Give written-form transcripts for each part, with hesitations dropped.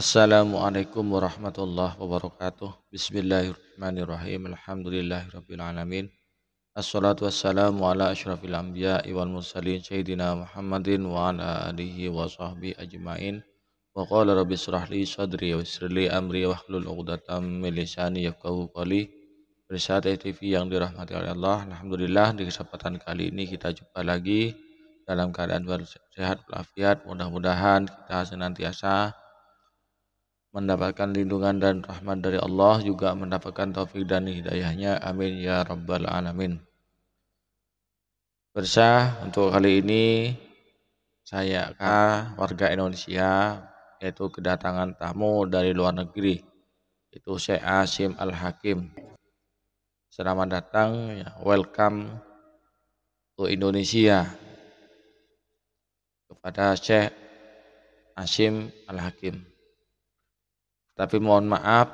Assalamualaikum warahmatullahi wabarakatuh. Bismillahirrahmanirrahim. Alhamdulillahirabbil alamin. Assalatu wassalamu ala asyrafil anbiya'i wal mursalin sayyidina Muhammadin wa ala alihi wa sahbihi ajmain. Wa qala rabbi shrah li sadri wa yassir li amri wahlul 'uqdatam min lisani yafqahu qawli. Pemirsa TV yang dirahmati oleh Allah, alhamdulillah di kesempatan kali ini kita jumpa lagi dalam keadaan sehat walafiat. Mudah-mudahan kita senantiasa mendapatkan lindungan dan rahmat dari Allah, juga mendapatkan taufik dan hidayahnya, amin ya rabbal alamin. Untuk kali ini saya warga Indonesia, yaitu kedatangan tamu dari luar negeri, itu Syekh Hasyim Al-Hakim. Selamat datang, welcome to Indonesia kepada Syekh Hasyim Al-Hakim. Tapi mohon maaf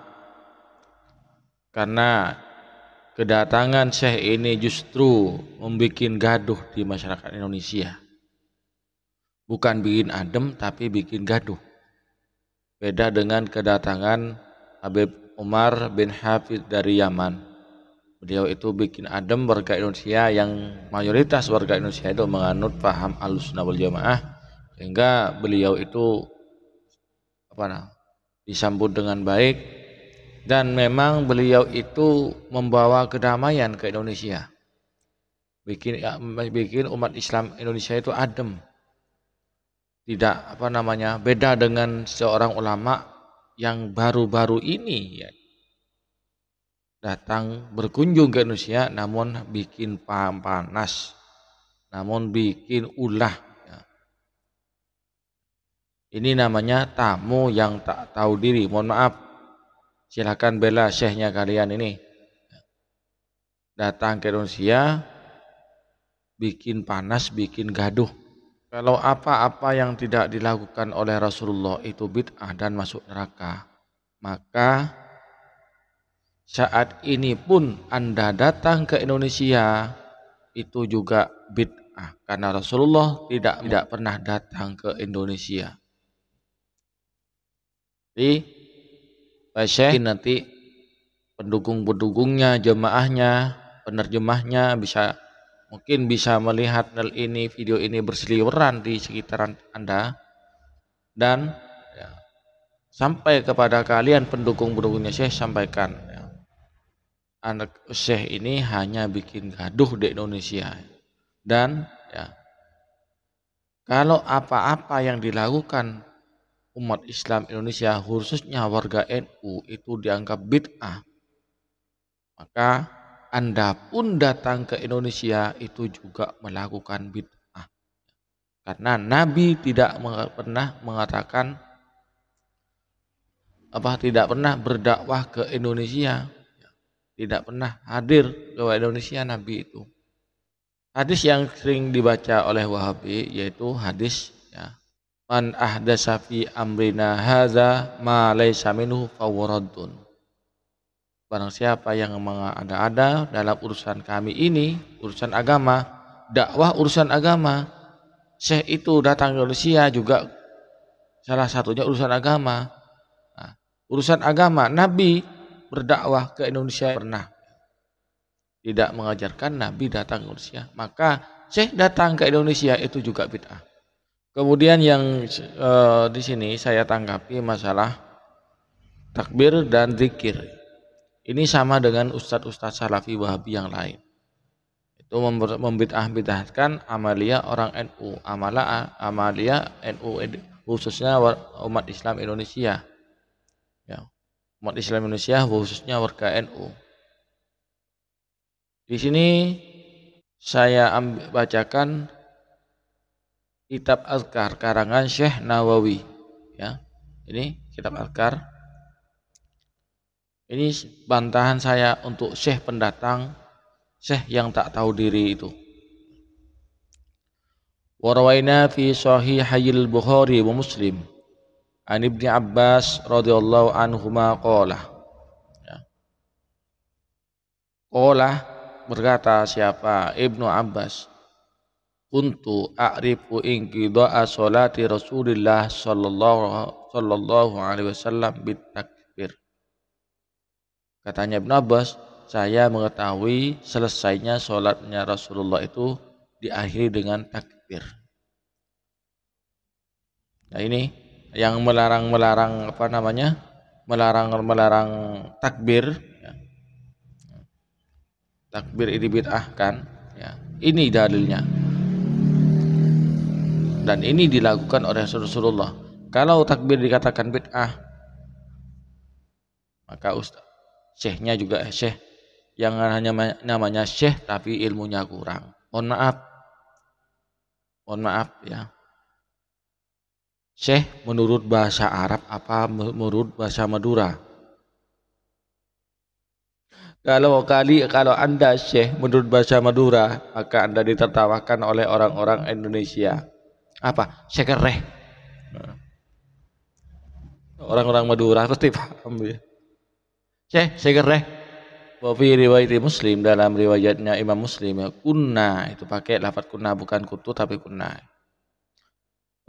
karena kedatangan Syekh ini justru membuat gaduh di masyarakat Indonesia. Bukan bikin adem tapi bikin gaduh. Beda dengan kedatangan Habib Umar bin Hafidh dari Yaman. Beliau itu bikin adem warga Indonesia, yang mayoritas warga Indonesia itu menganut paham Ahlussunnah wal Jamaah, sehingga beliau itu disambut dengan baik, dan memang beliau itu membawa kedamaian ke Indonesia, bikin umat Islam Indonesia itu adem, tidak beda dengan seorang ulama yang baru-baru ini datang berkunjung ke Indonesia, namun bikin panas, namun bikin ulah. Ini namanya tamu yang tak tahu diri. Mohon maaf, silakan bela syekhnya kalian ini. Datang ke Indonesia, bikin panas, bikin gaduh. Kalau apa-apa yang tidak dilakukan oleh Rasulullah itu bid'ah dan masuk neraka, maka saat ini pun Anda datang ke Indonesia itu juga bid'ah, karena Rasulullah tidak pernah datang ke Indonesia. Jadi Syekh nanti pendukung-pendukungnya, jemaahnya, penerjemahnya mungkin bisa melihat video ini berseliweran di sekitaran Anda, dan sampai kepada kalian pendukung-pendukungnya Syekh, sampaikan anak Syekh ini hanya bikin gaduh di Indonesia, dan kalau apa-apa yang dilakukan umat Islam Indonesia, khususnya warga NU, itu dianggap bid'ah, maka Anda pun datang ke Indonesia itu juga melakukan bid'ah. Karena Nabi tidak pernah mengatakan tidak pernah berdakwah ke Indonesia, tidak pernah hadir ke Indonesia Nabi itu. Hadis yang sering dibaca oleh Wahabi yaitu hadis man ahdasa fi amrina hadza ma laysa minhu fawraddun. Barang siapa yang mengada-ada dalam urusan kami ini, urusan agama, dakwah urusan agama. Syekh itu datang ke Indonesia juga salah satunya urusan agama. Urusan agama, Nabi berdakwah ke Indonesia pernah. Tidak mengajarkan Nabi datang ke Indonesia, maka Syekh datang ke Indonesia itu juga bid'ah. Kemudian yang di sini saya tanggapi masalah takbir dan zikir. Ini sama dengan ustadz-ustadz salafi wahabi yang lain. Itu membid'ah-bid'ahkan amalia orang NU, amalia NU khususnya umat Islam Indonesia. Umat Islam Indonesia khususnya warga NU. Di sini saya bacakan kitab Azkar karangan Syekh Nawawi. Ini kitab Azkar. Ini bantahan saya untuk Syekh pendatang, Syekh yang tak tahu diri itu. Wa rawaina fi sahihayil Bukhari wa Muslim an Ibnu Abbas radhiyallahu anhuma qala. Qala berkata siapa? Ibnu Abbas. kuntu a'rifu inqida'a sholati Rasulillah sallallahu alaihi wasallam bitakbir. Katanya Ibnu Abbas, saya mengetahui selesainya sholatnya Rasulullah itu diakhiri dengan takbir. Nah ini yang melarang apa namanya, melarang takbir, ya. Takbir ini bid'ah kan, ya. Ini dalilnya dan ini dilakukan oleh Rasulullah. Kalau takbir dikatakan bid'ah, maka ustaz syekhnya juga syekh yang hanya namanya syekh tapi ilmunya kurang. Mohon maaf ya. Syekh menurut bahasa Arab apa menurut bahasa Madura? Kalau Anda syekh menurut bahasa Madura, maka Anda ditertawakan oleh orang-orang Indonesia. Apa? Syekereh. Orang-orang Madura pasti paham ya. Syekh, syekereh. Wa fi riwayat Muslim, dalam riwayatnya Imam Muslim ya, kunna itu pakai lafaz kunna bukan kutu tapi kunna.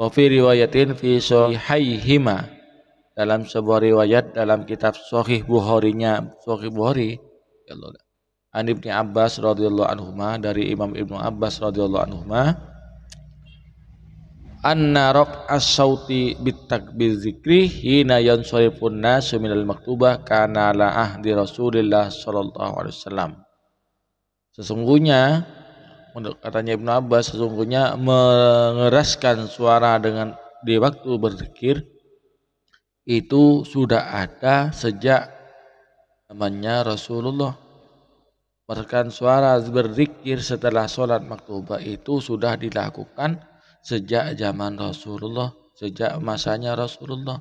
Wa fi riwayatin fi sahihaihima, dalam sebuah riwayat dalam kitab Sahih Bukhari ya Allah, an Ibnu Abbas radhiyallahu anhuma, dari Imam Ibnu Abbas radhiyallahu anhuma, anna as-sauti bitakbir zikri hina yansarifun nasu minal maktubah kana la ahdi Rasulillah sallallahu alaihi wasallam. Sesungguhnya katanya Ibnu Abbas, sesungguhnya mengeraskan suara dengan di waktu berzikir itu sudah ada sejak zamannya Rasulullah. Merekam suara berzikir setelah sholat maktubah itu sudah dilakukan sejak zaman Rasulullah, sejak masanya Rasulullah.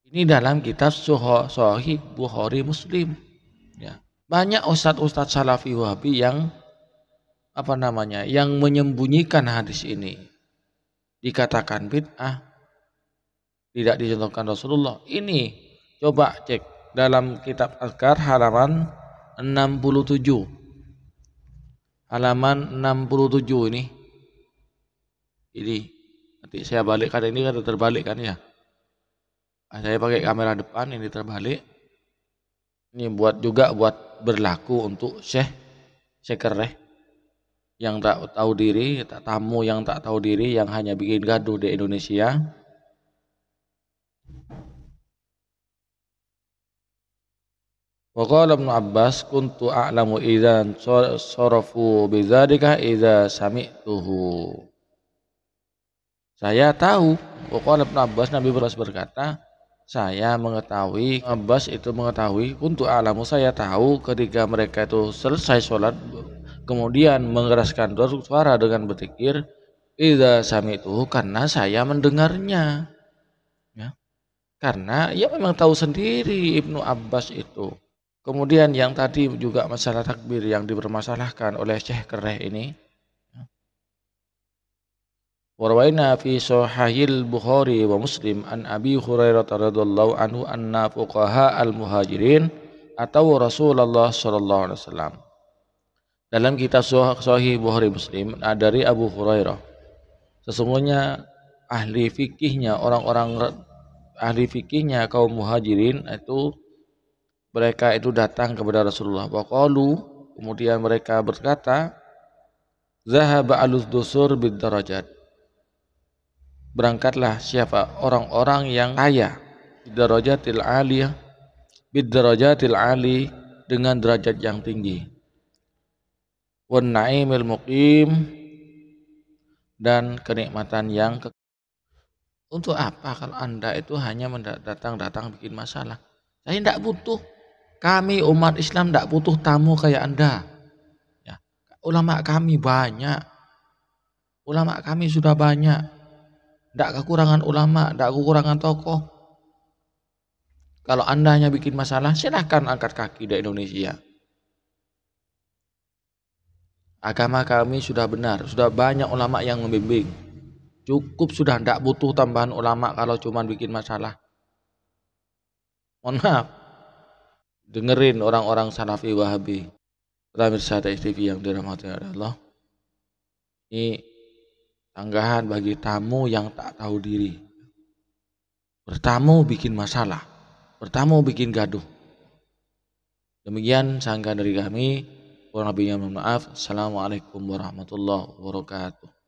Ini dalam kitab Sahih Bukhari Muslim. Ya. Banyak ustadz salafi wahabi yang yang menyembunyikan hadis ini. Dikatakan bid'ah, tidak dicontohkan Rasulullah. Ini coba cek dalam kitab Azkar halaman 67. Halaman 67 ini. Ini nanti saya balikkan, ini kan terbalik kan ya. Saya pakai kamera depan, ini terbalik. Ini buat berlaku untuk syekereh yang tak tahu diri, tamu yang tak tahu diri, yang hanya bikin gaduh di Indonesia. Wa qala Ibnu Abbas kuntu a'lamu idzan sarafu bidzalika idza sami'tuhu. Saya tahu, wa qala Ibnu Abbas, Nabi berkata, saya mengetahui, Abbas itu mengetahui, kuntu a'lamu, saya tahu ketika mereka itu selesai sholat kemudian mengeraskan suara dengan berzikir, idza sami'tuhu, karena saya mendengarnya. Ya. Karena ya memang tahu sendiri Ibnu Abbas itu. Kemudian yang tadi juga masalah takbir yang dipermasalahkan oleh Syekh Kereh ini. Warwaina fi Sahihil Bukhari wa Muslim an Abi Hurairah radhiyallahu anhu anna fuqaha al-muhajirin atau Rasulullah sallallahu alaihi wasallam. Dalam kitab Sahih Bukhari Muslim dari Abu Hurairah, sesungguhnya orang-orang ahli fikihnya kaum muhajirin itu, mereka itu datang kepada Rasulullah. Waqalu, kemudian mereka berkata, zahaba alus dusur bid darajat. Berangkatlah siapa? Orang-orang yang kaya, bid darajatil aliyah, bid darajatil ali, dengan derajat yang tinggi. Wan na'imil muqim, dan kenikmatan yang untuk apa kalau Anda itu hanya datang bikin masalah? Saya tidak butuh. Kami umat Islam tidak butuh tamu kayak Anda. Ya. Ulama kami banyak. Ulama kami sudah banyak. Tidak kekurangan ulama, tidak kekurangan tokoh. Kalau Anda hanya bikin masalah, silahkan angkat kaki di Indonesia. Agama kami sudah benar, sudah banyak ulama yang membimbing. Cukup sudah, tidak butuh tambahan ulama kalau cuma bikin masalah. Mohon maaf. Dengerin orang-orang Salafi Wahabi. Pemirsa TV yang dirahmati Allah. Ini tanggahan bagi tamu yang tak tahu diri. Bertamu bikin masalah, bertamu bikin gaduh. Demikian sangka dari kami. Kurang lebihnya mohon maaf. Assalamualaikum warahmatullahi wabarakatuh.